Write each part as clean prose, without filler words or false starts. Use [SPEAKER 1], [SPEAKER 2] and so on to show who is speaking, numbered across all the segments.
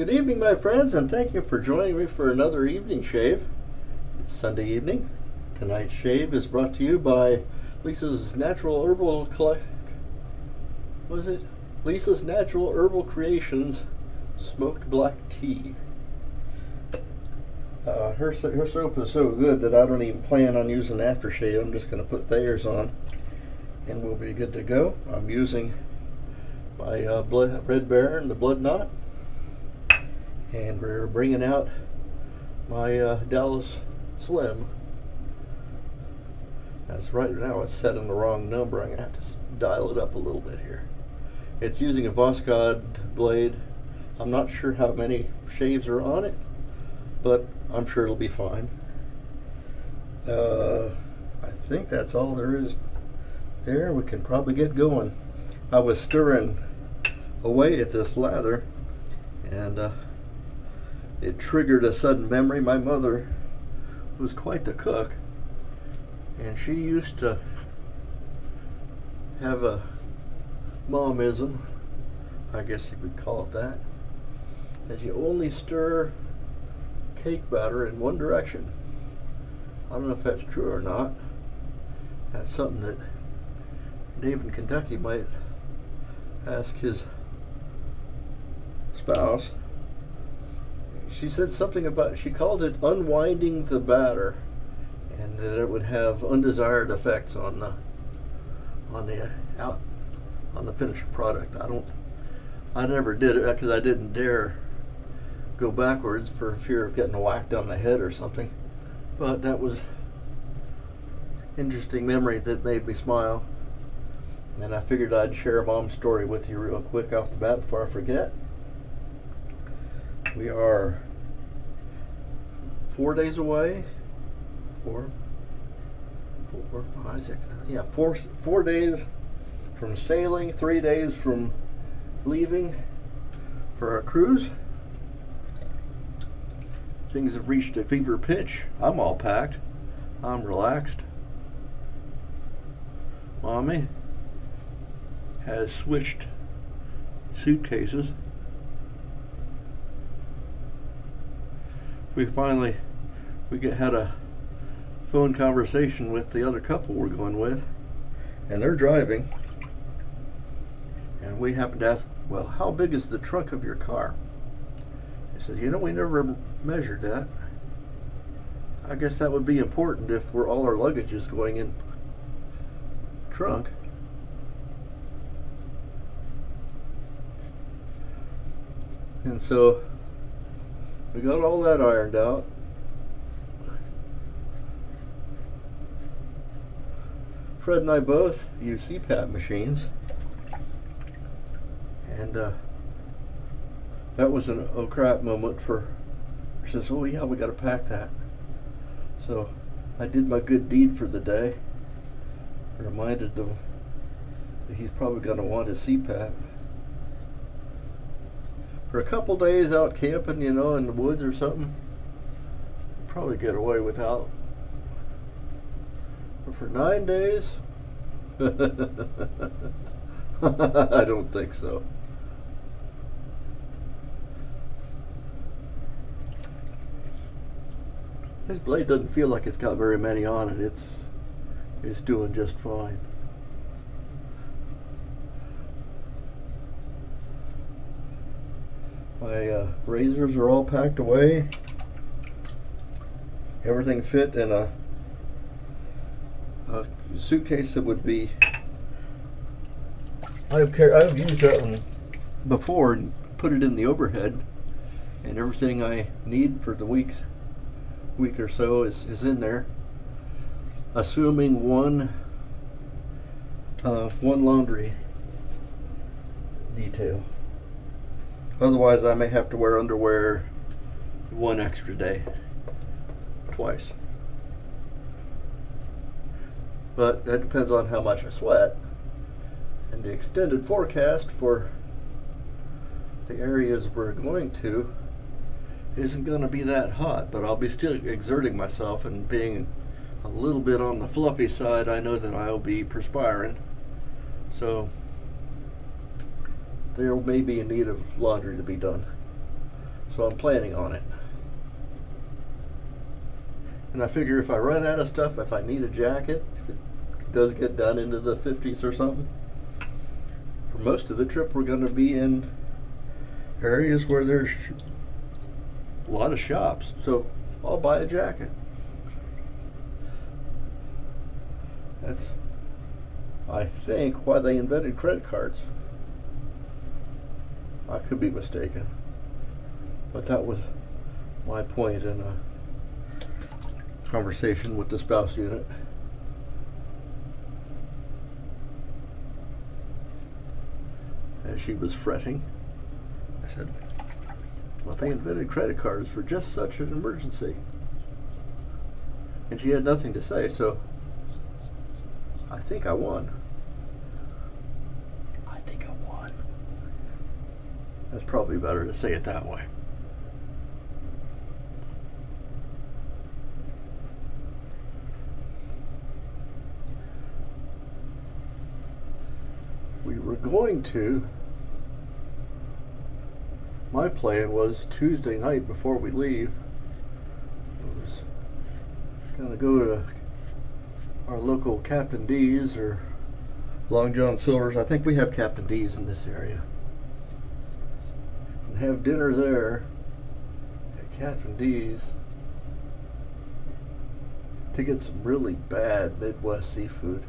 [SPEAKER 1] Good evening, my friends, and thank you for joining me for another evening shave. It's Sunday evening. Tonight's shave is brought to you by Lisa's Natural Herbal Lisa's Natural Herbal Creations Smoked Black Tea. Her soap is so good that I don't even plan on using aftershave. I'm just going to put Thayer's on, and we'll be good to go. I'm using my Red Baron, the Blood Knot, and we're bringing out my Dallas Slim. That's right now it's set in the wrong number. I'm going to have to dial it up a little bit here. It's using a Voskhod blade. I'm not sure how many shaves are on it, but I'm sure it'll be fine. I think that's all there is there. We can probably get going. I was stirring away at this lather, and it triggered a sudden memory. My mother was quite the cook, and she used to have a momism, I guess you could call it that you only stir cake batter in one direction. I don't know if that's true or not. That's something that Dave in Kentucky might ask his spouse. She said something about, she called it unwinding the batter, and that it would have undesired effects on the finished product. I never did it because I didn't dare go backwards for fear of getting whacked on the head or something. But that was interesting memory that made me smile, and I figured I'd share Mom's story with you real quick off the bat before I forget. We are 4 days away. 4, 5, 6, 7. Yeah, 4 days from sailing, 3 days from leaving for our cruise. Things have reached a fever pitch. I'm all packed. I'm relaxed. Mommy has switched suitcases. We had a phone conversation with the other couple we're going with, and they're driving, and we happened to ask, well, how big is the trunk of your car? He said, we never measured that. I guess that would be important if all our luggage is going in trunk. And so we got all that ironed out. Fred and I both use CPAP machines, and that was an oh crap moment for. She says, "Oh yeah, we got to pack that." So I did my good deed for the day. Reminded him that he's probably going to want his CPAP. For a couple days out camping, in the woods or something, probably get away without. But for 9 days, I don't think so. This blade doesn't feel like it's got very many on it. It's doing just fine. My razors are all packed away. Everything fit in a suitcase that would be. I've used that one before and put it in the overhead, and everything I need for the week or so is in there, assuming one laundry detail. Otherwise, I may have to wear underwear one extra day, twice. But that depends on how much I sweat. And the extended forecast for the areas we're going to isn't going to be that hot, but I'll be still exerting myself, and being a little bit on the fluffy side, I know that I'll be perspiring. So there may be in need of laundry to be done. So I'm planning on it. And I figure if I run out of stuff, if I need a jacket, if it does get down into the 50s or something, for most of the trip we're going to be in areas where there's a lot of shops. So I'll buy a jacket. That's, I think, why they invented credit cards. I could be mistaken, but that was my point in a conversation with the spouse unit. As she was fretting, I said, well, they invented credit cards for just such an emergency. And she had nothing to say, so I think I won. I think I won. That's probably better to say it that way. We were going to, my plan was Tuesday night before we leave, I was going to go to our local Captain D's or Long John Silver's. I think we have Captain D's in this area. And have dinner there at Captain D's to get some really bad Midwest seafood,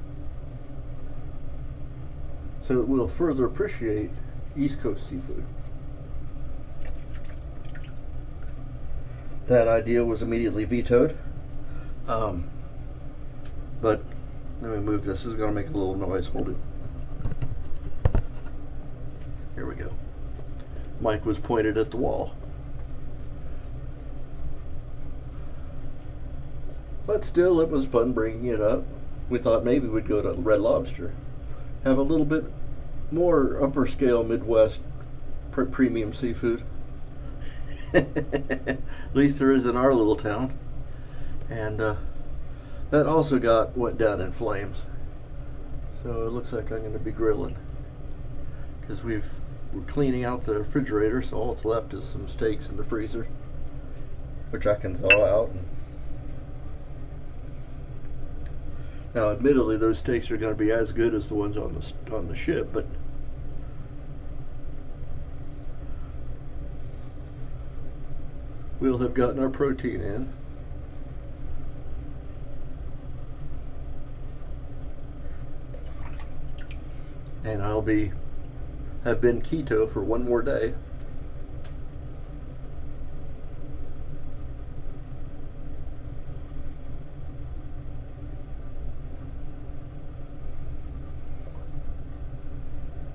[SPEAKER 1] so that we'll further appreciate East Coast seafood. That idea was immediately vetoed. But let me move this. This is going to make a little noise. Hold it. Here we go. Mike was pointed at the wall. But still, it was fun bringing it up. We thought maybe we'd go to Red Lobster. Have a little bit more upper scale Midwest premium seafood. At least there is in our little town. And that also went down in flames. So it looks like I'm going to be grilling. Because we're cleaning out the refrigerator, so all that's left is some steaks in the freezer, which I can thaw out. Now, admittedly, those steaks are going to be as good as the ones on the ship, but we'll have gotten our protein in. And I'll have been keto for one more day.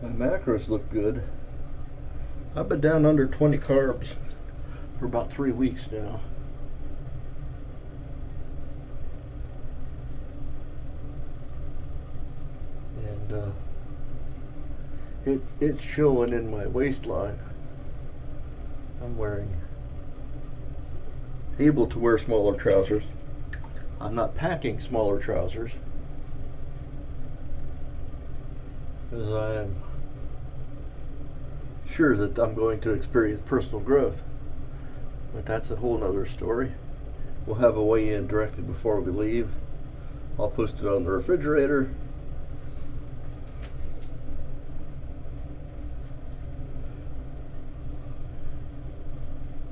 [SPEAKER 1] My macros look good. I've been down under 20 carbs for about 3 weeks now. And it's showing in my waistline. I'm able to wear smaller trousers. I'm not packing smaller trousers, because I am sure that I'm going to experience personal growth. But that's a whole nother story. We'll have a weigh-in directly before we leave. I'll post it on the refrigerator.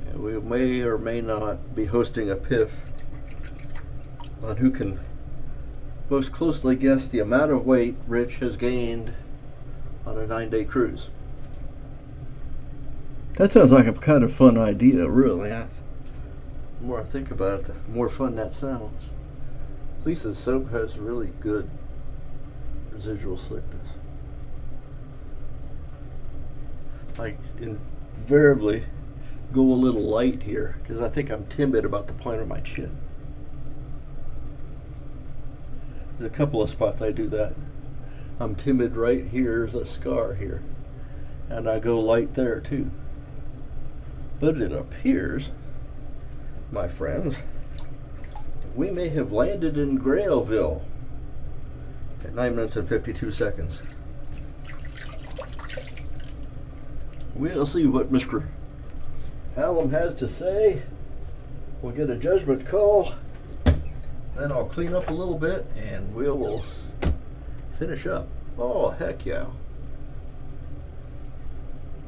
[SPEAKER 1] And we may or may not be hosting a piff on who can most closely guess the amount of weight Rich has gained on a 9-day cruise. That sounds like a kind of fun idea, really. The more I think about it, the more fun that sounds. Lisa's soap has really good residual slickness. I invariably go a little light here because I think I'm timid about the point of my chin. There's a couple of spots I do that. I'm timid right here, there's a scar here, and I go light there too. But it appears, my friends, we may have landed in Grailville at 9 minutes and 52 seconds. We'll see what Mr. Hallam has to say. We'll get a judgment call. Then I'll clean up a little bit and we'll finish up. Oh, heck yeah.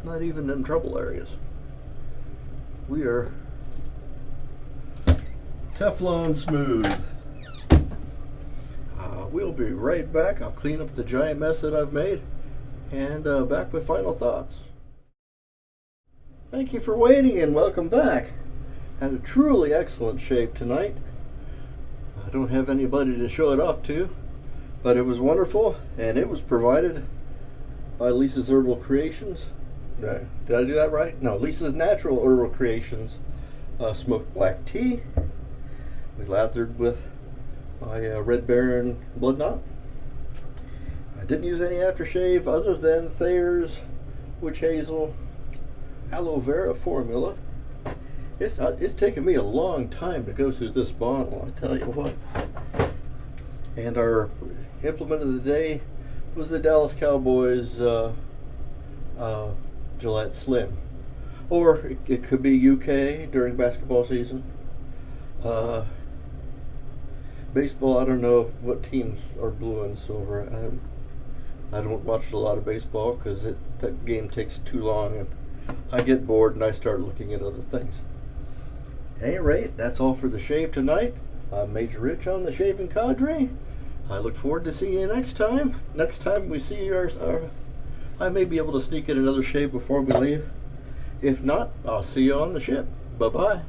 [SPEAKER 1] Not even in trouble areas. We are Teflon smooth. We'll be right back. I'll clean up the giant mess that I've made and back with final thoughts. Thank you for waiting and welcome back. Had a truly excellent shave tonight. I don't have anybody to show it off to, but it was wonderful and it was provided by Lisa's Herbal Creations. Did I do that right? No, Lisa's Natural Herbal Creations smoked black tea. We lathered with my Red Baron Blood Knot. I didn't use any aftershave other than Thayer's Witch Hazel Aloe Vera formula. It's taken me a long time to go through this bottle, I tell you what. And our implement of the day was the Dallas Cowboys Gillette Slim. Or it could be UK during basketball season. Baseball, I don't know what teams are blue and silver. I don't watch a lot of baseball because that game takes too long and I get bored and I start looking at other things. At any rate, that's all for the shave tonight. I'm Major Rich on the Shaving Cadre. I look forward to seeing you next time. Next time we see I may be able to sneak in another shave before we leave. If not, I'll see you on the ship. Bye-bye.